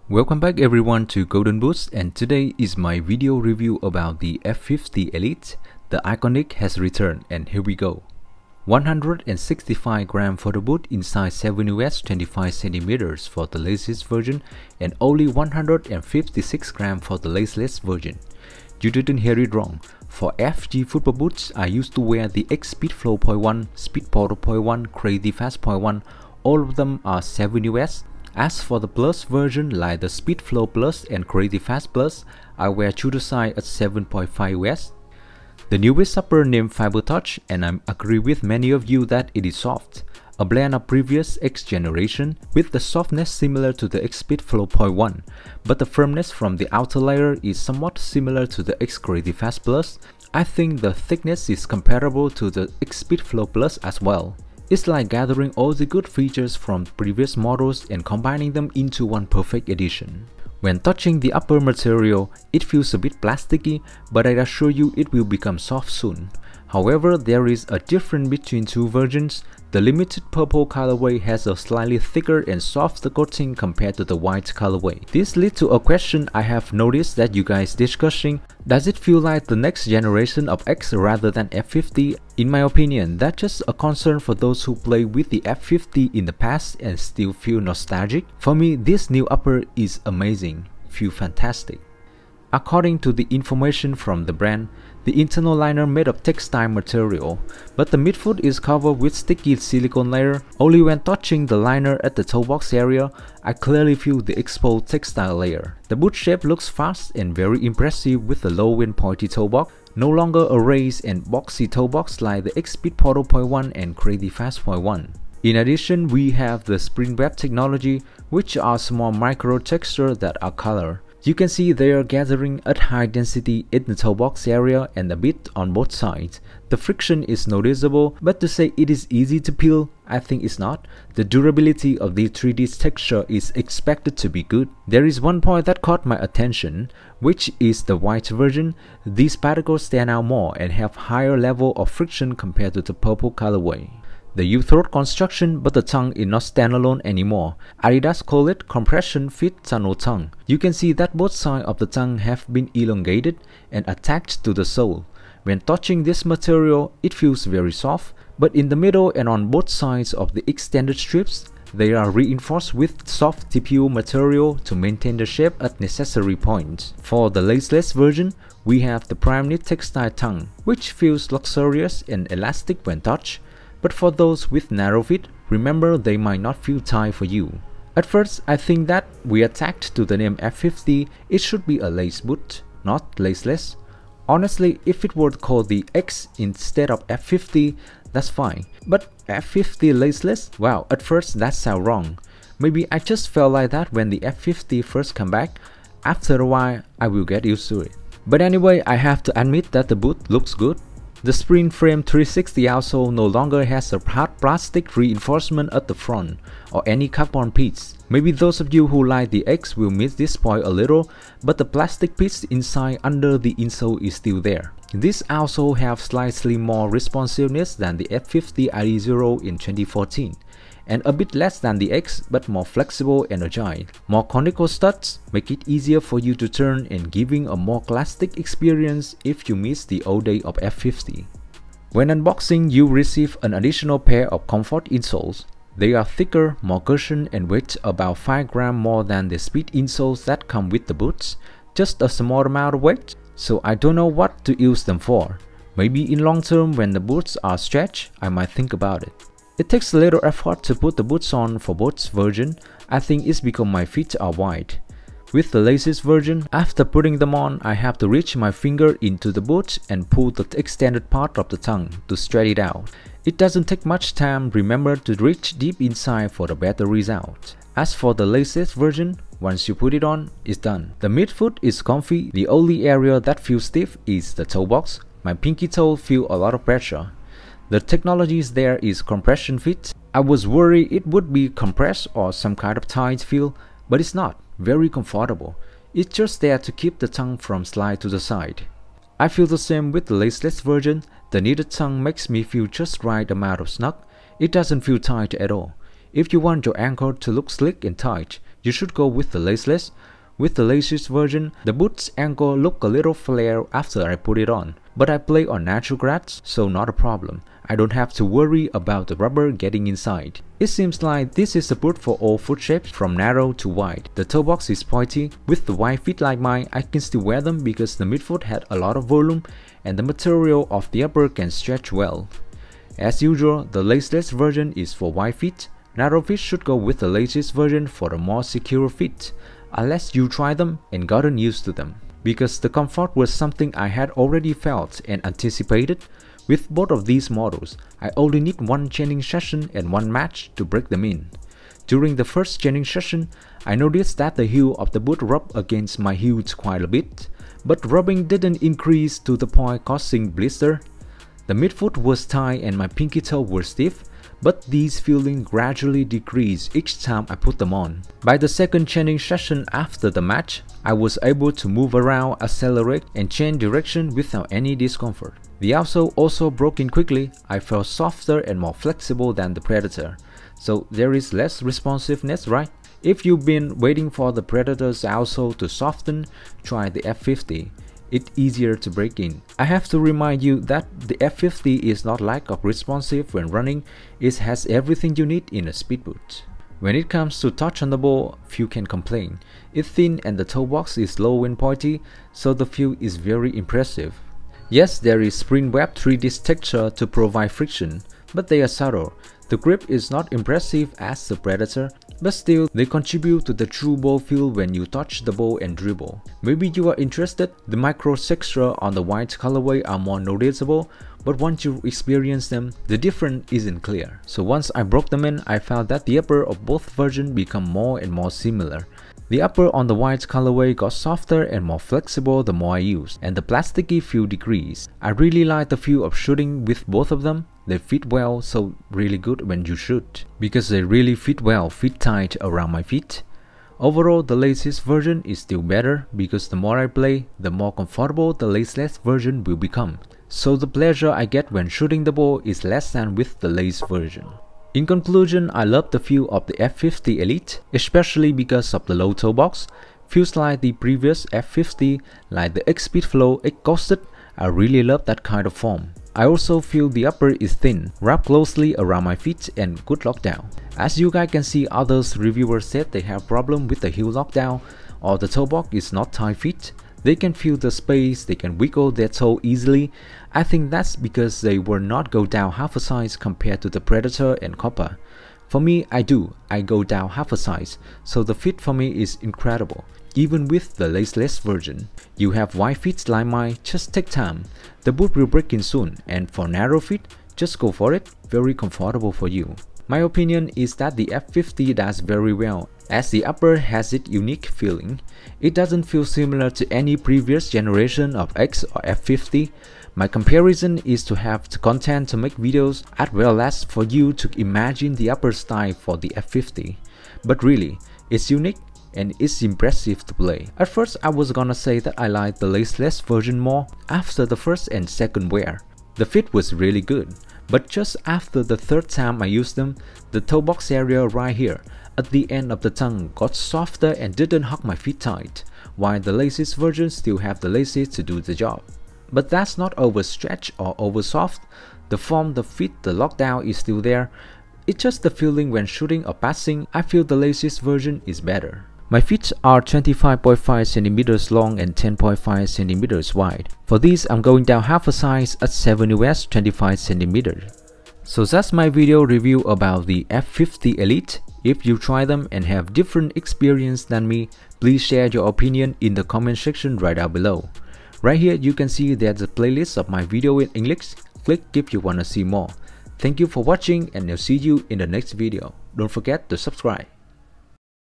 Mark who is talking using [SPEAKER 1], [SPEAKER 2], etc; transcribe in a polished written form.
[SPEAKER 1] Welcome back everyone to Golden Boots, and today is my video review about the F50 Elite. The iconic has returned, and here we go. 165 gram photo boot in size 7 US 25 cm for the laceless version and only 156 gram for the laceless version. You didn't hear it wrong. For FG football boots, I used to wear the X Speedflow 0.1, Speedportal 0.1, Crazy Fast 0.1. All of them are 7 US. As for the Plus version like the Speedflow Plus and Crazy Fast Plus, I wear shooter size at 7.5 US. The newest upper named Fiber Touch, and I agree with many of you that it is soft. A blend of previous X generation with the softness similar to the X Speedflow 0.1, but the firmness from the outer layer is somewhat similar to the X Crazy Fast Plus. I think the thickness is comparable to the X Speedflow Plus as well. It's like gathering all the good features from previous models and combining them into one perfect edition. When touching the upper material, it feels a bit plasticky, but I assure you it will become soft soon. However, there is a difference between two versions. The limited purple colorway has a slightly thicker and softer coating compared to the white colorway. This leads to a question I have noticed that you guys discussing. Does it feel like the next generation of X rather than F50? In my opinion, that's just a concern for those who play with the F50 in the past and still feel nostalgic. For me, this new upper is amazing, feel fantastic. According to the information from the brand, the internal liner made of textile material, but the midfoot is covered with sticky silicone layer. Only when touching the liner at the toe box area, I clearly feel the exposed textile layer. The boot shape looks fast and very impressive with the low and pointy toe box, no longer a raised and boxy toe box like the X Speedportal 0.1 and Crazy Fast 0.1. In addition, we have the spring web technology, which are small micro textures that are colored. You can see they are gathering at high density in the toe box area and a bit on both sides. The friction is noticeable, but to say it is easy to peel, I think it's not. The durability of the 3D texture is expected to be good. There is one point that caught my attention, which is the white version. These particles stand out more and have higher level of friction compared to the purple colorway. The U-throat construction, but the tongue is not standalone anymore. ADIDAS call it compression fit tunnel tongue. You can see that both sides of the tongue have been elongated and attached to the sole. When touching this material, it feels very soft, but in the middle and on both sides of the extended strips, they are reinforced with soft TPU material to maintain the shape at necessary points. For the laceless version, we have the prime knit textile tongue, which feels luxurious and elastic when touched. But for those with narrow feet, remember they might not feel tight for you. At first, I think that we attached to the name F50, it should be a lace boot, not laceless. Honestly, if it were called the X instead of F50, that's fine. But F50 laceless? Wow, at first that sounds wrong. Maybe I just felt like that when the F50 first came back. After a while, I will get used to it. But anyway, I have to admit that the boot looks good. The spring frame 360 outsole no longer has a hard plastic reinforcement at the front or any carbon piece. Maybe those of you who like the X will miss this point a little, but the plastic piece inside under the insole is still there. This outsole have slightly more responsiveness than the F50 ID0 in 2014. And a bit less than the X, but more flexible and agile. More conical studs make it easier for you to turn and giving a more classic experience if you miss the old day of F50. When unboxing, you receive an additional pair of comfort insoles. They are thicker, more cushioned and weigh about 5 grams more than the speed insoles that come with the boots. Just a small amount of weight, so I don't know what to use them for. Maybe in long term when the boots are stretched, I might think about it. It takes a little effort to put the boots on for both versions. I think it's because my feet are wide. With the laces version, after putting them on, I have to reach my finger into the boot and pull the extended part of the tongue to stretch it out. It doesn't take much time, remember to reach deep inside for the better result. As for the laces version, once you put it on, it's done. The midfoot is comfy. The only area that feels stiff is the toe box. My pinky toe feels a lot of pressure. The technology there is compression fit. I was worried it would be compressed or some kind of tight feel, but it's not. Very comfortable. It's just there to keep the tongue from slide to the side. I feel the same with the laceless version. The knitted tongue makes me feel just right amount of snug. It doesn't feel tight at all. If you want your ankle to look slick and tight, you should go with the laceless. With the laceless version, the boot's ankle looked a little flare after I put it on, but I play on natural grass, so not a problem. I don't have to worry about the rubber getting inside. It seems like this is a boot for all foot shapes from narrow to wide. The toe box is pointy. With the wide feet like mine, I can still wear them because the midfoot had a lot of volume and the material of the upper can stretch well. As usual, the laceless version is for wide feet. Narrow feet should go with the laceless version for the more secure feet, unless you try them and gotten used to them. Because the comfort was something I had already felt and anticipated. With both of these models, I only need one chaining session and one match to break them in. During the first chaining session, I noticed that the heel of the boot rubbed against my heels quite a bit, but rubbing didn't increase to the point causing blister. The midfoot was tight and my pinky toe were stiff, but these feelings gradually decreased each time I put them on. By the second chaining session after the match, I was able to move around, accelerate, and change direction without any discomfort. The outsole also broke in quickly. I felt softer and more flexible than the Predator, so there is less responsiveness, right? If you've been waiting for the Predator's outsole to soften, try the F50. It's easier to break in. I have to remind you that the F50 is not lack of responsive when running, it has everything you need in a speed boot. When it comes to touch on the ball, few can complain. It's thin and the toe box is low and pointy, so the feel is very impressive. Yes, there is spring web 3D texture to provide friction, but they are subtle. The grip is not impressive as the Predator, but still they contribute to the true ball feel when you touch the ball and dribble. Maybe you are interested, the micro texture on the white colorway are more noticeable, but once you experience them, the difference isn't clear. So once I broke them in, I found that the upper of both versions become more and more similar. The upper on the white colorway got softer and more flexible the more I used, and the plasticky feel decreased. I really like the feel of shooting with both of them. They fit well, so really good when you shoot. Because they really fit well, fit tight around my feet. Overall, the laceless version is still better because the more I play, the more comfortable the laceless version will become. So the pleasure I get when shooting the ball is less than with the lace version. In conclusion, I love the feel of the F50 Elite, especially because of the low toe box. Feels like the previous F50, like the X-Speed Flow X-Ghosted. I really love that kind of form. I also feel the upper is thin, wrapped closely around my feet and good lockdown. As you guys can see, others reviewers said they have problem with the heel lockdown or the toe box is not tight fit. They can feel the space, they can wiggle their toe easily. I think that's because they will not go down half a size compared to the Predator and Copper. For me, I go down half a size, so the fit for me is incredible. Even with the laceless version, you have wide feet like mine, just take time. The boot will break in soon, and for narrow feet, just go for it, very comfortable for you. My opinion is that the F50 does very well, as the upper has its unique feeling. It doesn't feel similar to any previous generation of X or F50. My comparison is to have the content to make videos as well as for you to imagine the upper style for the F50. But really, it's unique and it's impressive to play. At first I was gonna say that I like the laceless version more after the first and second wear. The fit was really good, but just after the third time I used them, the toe box area right here at the end of the tongue got softer and didn't hug my feet tight, while the laces version still have the laces to do the job. But that's not overstretched or over soft. The form, the fit, the lockdown is still there. It's just the feeling when shooting or passing. I feel the laces version is better. My feet are 25.5 cm long and 10.5 cm wide. For these, I'm going down half a size at 7 US 25 cm. So that's my video review about the F50 Elite. If you try them and have different experience than me, please share your opinion in the comment section right down below. Right here you can see there's a playlist of my video in English. Click if you wanna see more. Thank you for watching and I'll see you in the next video. Don't forget to subscribe.